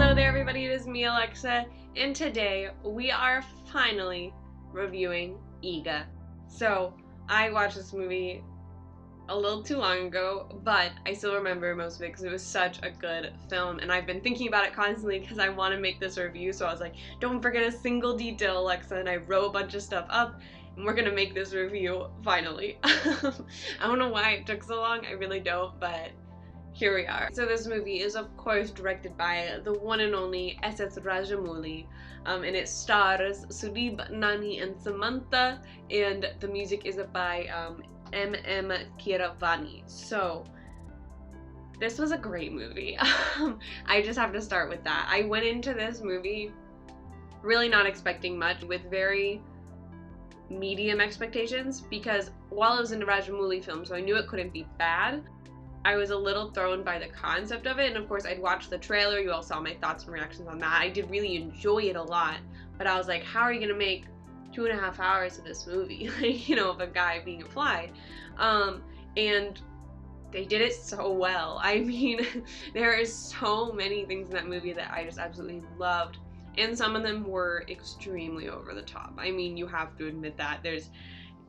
Hello there everybody, it is me Alexa, and today we are finally reviewing Eega. So, I watched this movie a little too long ago, but I still remember most of it because it was such a good film, and I've been thinking about it constantly because I want to make this review, so I was like, don't forget a single detail, Alexa, and I wrote a bunch of stuff up, and we're gonna make this review, finally. I don't know why it took so long, I really don't, but here we are. So this movie is of course directed by the one and only Rajamouli, and it stars Sudeep, Nani, and Samantha, and the music is by M.M. Keeravani. So this was a great movie. I just have to start with that. I went into this movie really not expecting much, with very medium expectations, because while it was in a Rajamouli film, so I knew it couldn't be bad, I was a little thrown by the concept of it, and of course I'd watched the trailer, you all saw my thoughts and reactions on that. I did really enjoy it a lot, but I was like, how are you gonna make 2.5 hours of this movie, you know, of a guy being a fly? And they did it so well. I mean, there is so many things in that movie that I just absolutely loved, and some of them were extremely over the top. I mean, you have to admit that. There's,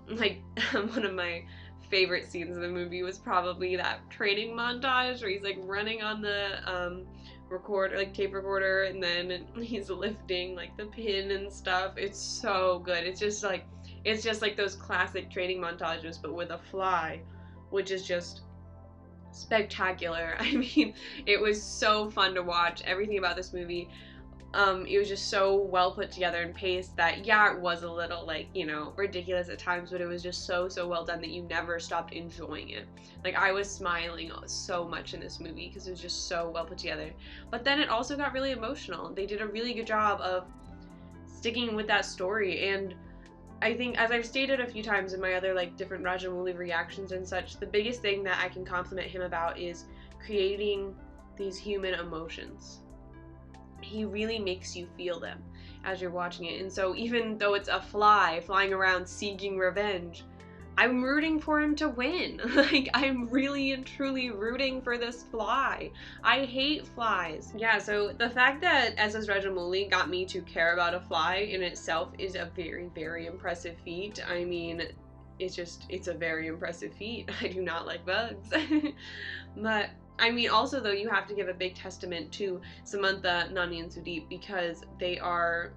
like, one of my favorite scenes in the movie was probably that training montage where he's like running on the recorder, like tape recorder, and then he's lifting like the pin and stuff. It's so good. It's just like those classic training montages, but with a fly, which is just spectacular. I mean, it was so fun to watch. Everything about this movie, it was just so well put together and paced that, yeah, it was a little, like, you know, ridiculous at times, but it was just so well done that you never stopped enjoying it. Like, I was smiling so much in this movie because it was just so well put together. But then it also got really emotional. They did a really good job of sticking with that story, and I think, as I've stated a few times in my other, like, different Rajamouli reactions and such, the biggest thing that I can compliment him about is creating these human emotions. He really makes you feel them as you're watching it, and so even though it's a fly flying around seeking revenge, I'm rooting for him to win. Like, I'm really and truly rooting for this fly. I hate flies. Yeah, so the fact that S.S. Rajamouli got me to care about a fly in itself is a very impressive feat. I mean, it's a very impressive feat. I do not like bugs. But I mean, also though, you have to give a big testament to Samantha, Nani, and Sudeep, because they are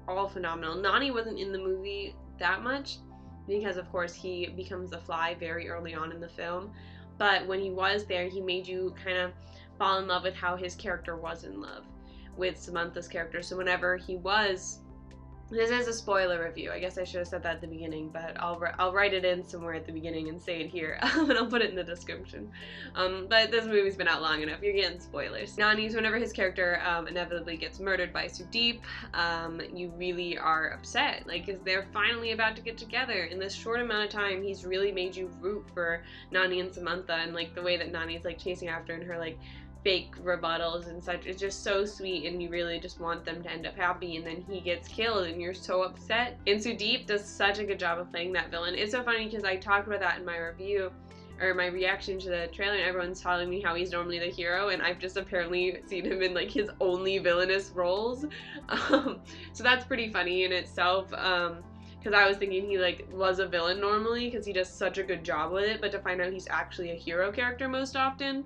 all phenomenal. Nani wasn't in the movie that much because, of course, he becomes the fly very early on in the film, but when he was there, he made you kind of fall in love with how his character was in love with Samantha's character. So whenever he was, this is a spoiler review. I guess I should have said that at the beginning, but I'll write it in somewhere at the beginning and say it here, and I'll put it in the description. But this movie's been out long enough. You're getting spoilers. Nani's, whenever his character inevitably gets murdered by Sudeep, you really are upset, like, because they're finally about to get together. In this short amount of time, he's really made you root for Nani and Samantha, and like the way that Nani's like chasing after and her like fake rebuttals and such, it's just so sweet, and you really just want them to end up happy, and then he gets killed and you're so upset. And Sudeep does such a good job of playing that villain. It's so funny because I talked about that in my review, or my reaction to the trailer, and everyone's telling me how he's normally the hero, and I've just apparently seen him in like his only villainous roles. So that's pretty funny in itself, because I was thinking he like was a villain normally because he does such a good job with it, but to find out he's actually a hero character most often.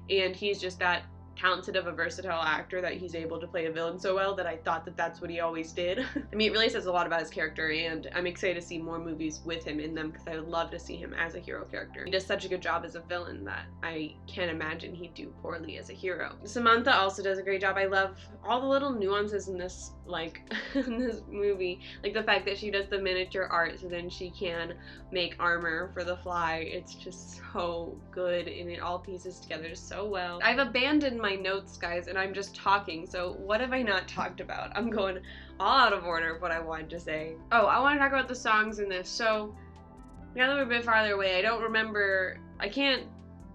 And he's just that talented of a versatile actor that he's able to play a villain so well that I thought that that's what he always did. I mean, it really says a lot about his character, and I'm excited to see more movies with him in them because I would love to see him as a hero character. He does such a good job as a villain that I can't imagine he'd do poorly as a hero. Samantha also does a great job. I love all the little nuances in this, like, in this movie. Like the fact that she does the miniature art so then she can make armor for the fly. It's just so good, and it all pieces together so well. I've abandoned my notes, guys, and I'm just talking, so what have I not talked about? I'm going all out of order of what I wanted to say. Oh, I want to talk about the songs in this. So now that we're a bit farther away, I don't remember, I can't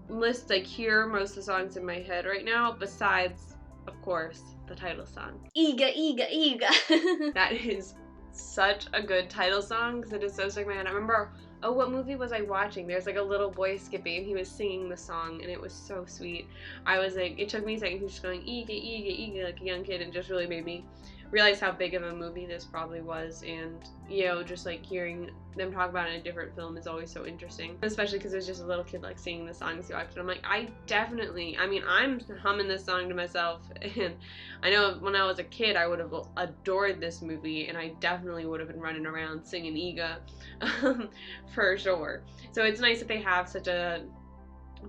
list, like, hear most of the songs in my head right now, besides, of course, the title song. Eega, Eega, Eega. That is such a good title song because it is so stuck in my head. I remember oh, what movie was I watching? There's like a little boy skipping and he was singing the song and it was so sweet. I was like, it took me a second. He was just going, Eega, Eega, Eega, like a young kid, and just really made me realize how big of a movie this probably was. And, you know, just like hearing them talk about it in a different film is always so interesting, especially because it was just a little kid like singing the songs he watched. And I'm like, I'm humming this song to myself, and I know when I was a kid I would have adored this movie, and I definitely would have been running around singing Eega for sure. So it's nice that they have such a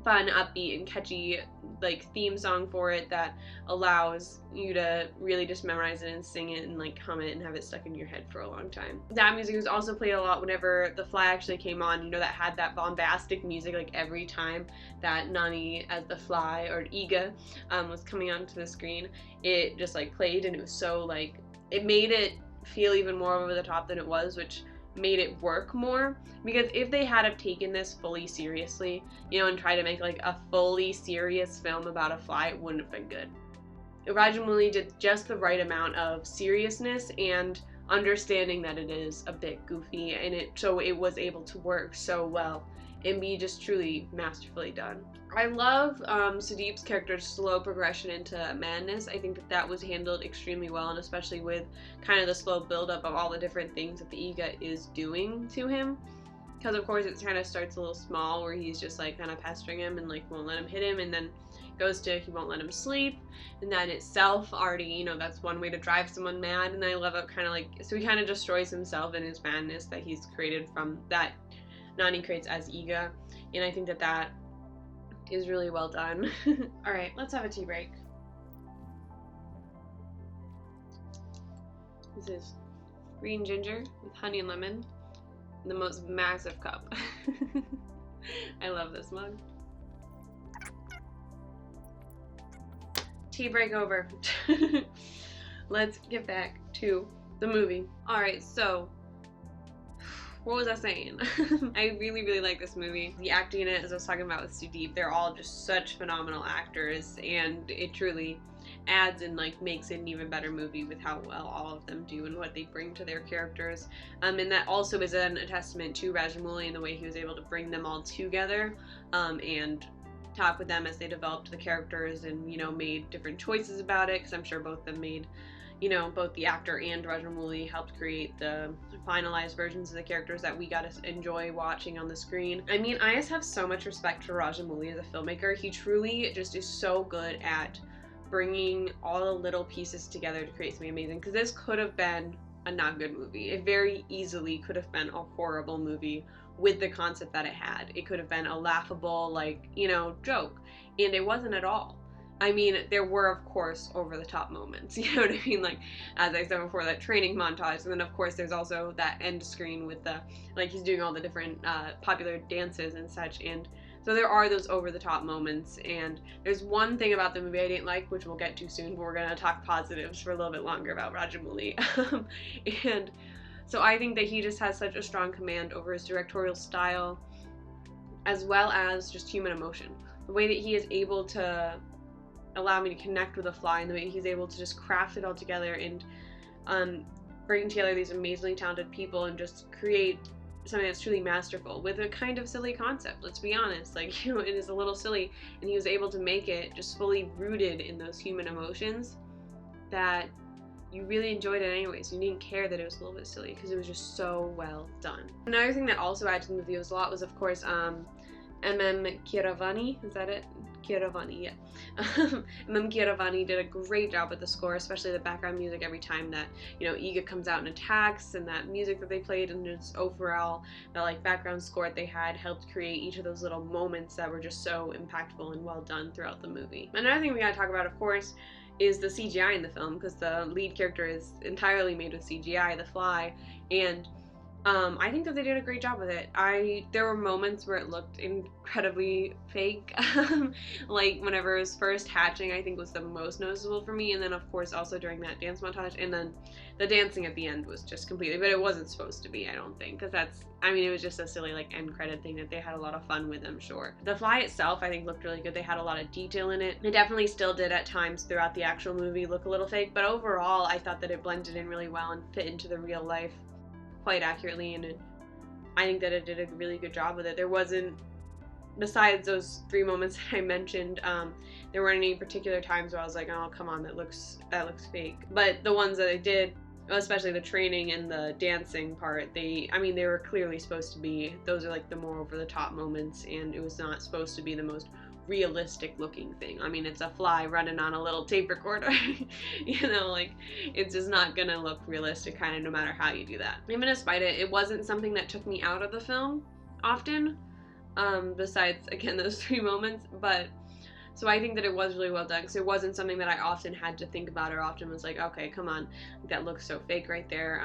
fun, upbeat, and catchy like theme song for it that allows you to really just memorize it and sing it and like hum it and have it stuck in your head for a long time. That music was also played a lot whenever The Fly actually came on, you know, that had that bombastic music like every time that Nani as the Fly or Eega was coming onto the screen. It just like played, and it was so like, it made it feel even more over the top than it was, which made it work more. Because if they had have taken this fully seriously, you know, and tried to make like a fully serious film about a fly, it wouldn't have been good. Rajamouli did just the right amount of seriousness and understanding that it is a bit goofy, and it was able to work so well and be just truly masterfully done. I love Sudeep's character's slow progression into madness. I think that was handled extremely well, and especially with kind of the slow buildup of all the different things that the Eega is doing to him. Because of course it kind of starts a little small where he's just like kind of pestering him and like won't let him hit him, and then goes to he won't let him sleep, and that in itself already, you know, that's one way to drive someone mad. And I love it kind of like, so he kind of destroys himself in his madness that he's created from that Nani creates as Eega, and I think that that is really well done. Alright, let's have a tea break. This is green ginger with honey and lemon in the most massive cup. I love this mug. Tea break over. Let's get back to the movie. Alright, so what was I saying? I really, really like this movie. The acting in it, as I was talking about with Sudeep, they're all just such phenomenal actors, and it truly adds and like makes it an even better movie with how well all of them do and what they bring to their characters. And that also is a testament to Rajamouli and the way he was able to bring them all together and talk with them as they developed the characters and, you know, made different choices about it, because I'm sure both of them made, you know, both the actor and Rajamouli helped create the finalized versions of the characters that we got to enjoy watching on the screen. I mean, I just have so much respect for Rajamouli as a filmmaker. He truly just is so good at bringing all the little pieces together to create something amazing, because this could have been a not good movie. It very easily could have been a horrible movie with the concept that it had. It could have been a laughable, like, you know, joke, and it wasn't at all. I mean, there were, of course, over-the-top moments, you know what I mean? Like, as I said before, that training montage, and then, of course, there's also that end screen with the, like, he's doing all the different popular dances and such, and so there are those over-the-top moments, and there's one thing about the movie I didn't like, which we'll get to soon, but we're going to talk positives for a little bit longer about Rajamouli. And so I think that he just has such a strong command over his directorial style, as well as just human emotion. The way that he is able to allow me to connect with a fly, and the way he's able to just craft it all together and bring together these amazingly talented people and just create something that's truly masterful with a kind of silly concept. Let's be honest, like, you know, it is a little silly, and he was able to make it just fully rooted in those human emotions that you really enjoyed it anyways. You didn't care that it was a little bit silly because it was just so well done. Another thing that also added to the movie a lot was, of course, Keeravani, is that it? Keeravani, yeah. Keeravani did a great job with the score, especially the background music every time that, you know, Eega comes out and attacks, and that music that they played, and just overall, the like background score that they had helped create each of those little moments that were just so impactful and well done throughout the movie. Another thing we gotta talk about, of course, is the CGI in the film, because the lead character is entirely made with CGI, the Fly, and I think that they did a great job with it. There were moments where it looked incredibly fake, like whenever it was first hatching, I think was the most noticeable for me, and then of course also during that dance montage, and then the dancing at the end was just completely, but it wasn't supposed to be, I don't think, because that's, I mean, it was just a silly like end credit thing that they had a lot of fun with, I'm sure. The Fly itself, I think, looked really good. They had a lot of detail in it. It definitely still did at times throughout the actual movie look a little fake, but overall I thought that it blended in really well and fit into the real life quite accurately, and I think that it did a really good job with it. There wasn't, besides those 3 moments that I mentioned, there weren't any particular times where I was like, oh, come on, that looks fake. But the ones that I did, especially the training and the dancing part, they were clearly supposed to be, those are like the more over the top moments, and it was not supposed to be the most realistic looking thing. I mean, it's a fly running on a little tape recorder. You know, like, it's just not gonna look realistic kind of no matter how you do that. Even despite it, it wasn't something that took me out of the film often, besides, again, those 3 moments. But so I think that it was really well done, because it wasn't something that I often had to think about, or often was like, okay, come on, that looks so fake right there.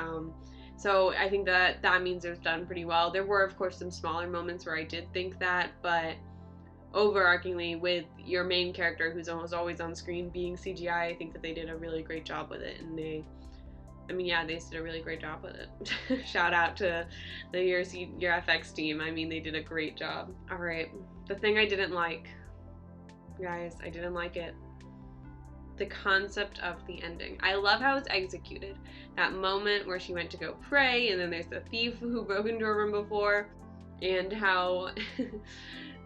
So I think that means it was done pretty well. There were, of course, some smaller moments where I did think that, but overarchingly, with your main character who's almost always on screen being CGI, I think that they did a really great job with it, and they did a really great job with it. Shout out to your FX team. I mean, they did a great job. All right, the thing I didn't like, guys, I didn't like it. The concept of the ending. I love how it's executed. That moment where she went to go pray, and then there's the thief who broke into her room before, and how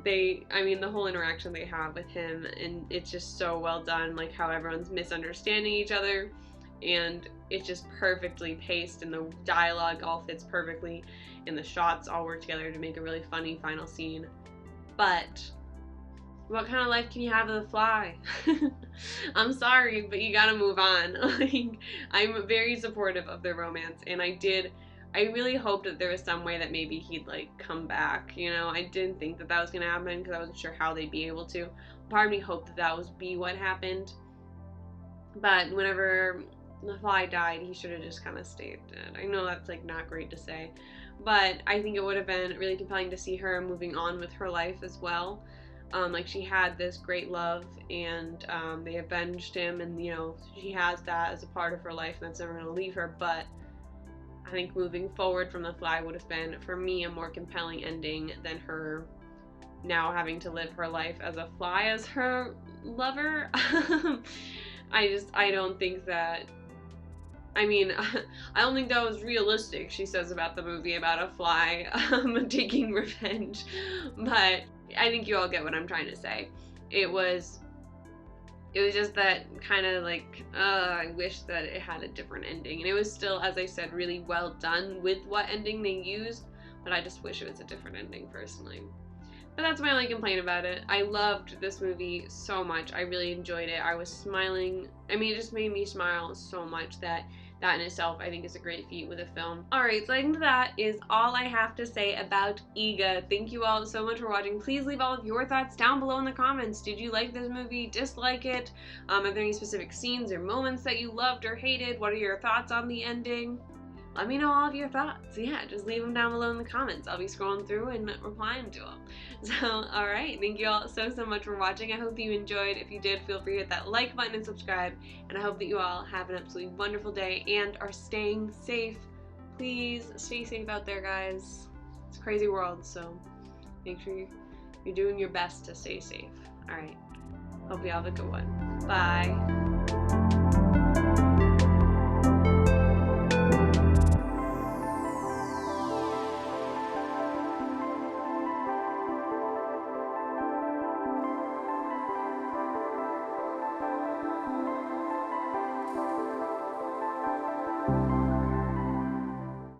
the whole interaction they have with him, and it's just so well done, like how everyone's misunderstanding each other, and it's just perfectly paced, and the dialogue all fits perfectly, and the shots all work together to make a really funny final scene. But what kind of life can you have with a fly? I'm sorry, but you gotta move on. Like, I'm very supportive of their romance, and I really hoped that there was some way that maybe he'd, like, come back, you know? I didn't think that was gonna happen, because I wasn't sure how they'd be able to. Part of me hoped that would be what happened, but whenever the fly died, he should have just kind of stayed dead. I know that's, like, not great to say, but I think it would have been really compelling to see her moving on with her life as well. Like, she had this great love, and they avenged him, and, you know, she has that as a part of her life, and that's never going to leave her. But I think moving forward from the fly would have been, for me, a more compelling ending than her now having to live her life as a fly as her lover. I don't think that, I don't think that was realistic, she says about the movie, about a fly taking revenge, but I think you all get what I'm trying to say. It was just that kind of like, I wish that it had a different ending, and it was still, as I said, really well done with what ending they used, but I just wish it was a different ending personally. But that's my only complaint about it. I loved this movie so much. I really enjoyed it. I was smiling. It just made me smile so much that in itself, I think, is a great feat with a film. Alright, so I think that is all I have to say about Eega. Thank you all so much for watching. Please leave all of your thoughts down below in the comments. Did you like this movie? Dislike it? Are there any specific scenes or moments that you loved or hated? What are your thoughts on the ending? Let me know all of your thoughts. Yeah, just leave them down below in the comments. I'll be scrolling through and replying to them. So, alright, thank you all so much for watching. I hope you enjoyed. If you did, feel free to hit that like button and subscribe. And I hope that you all have an absolutely wonderful day and are staying safe. Please stay safe out there, guys. It's a crazy world, so make sure you're doing your best to stay safe. Alright, hope you have a good one. Bye.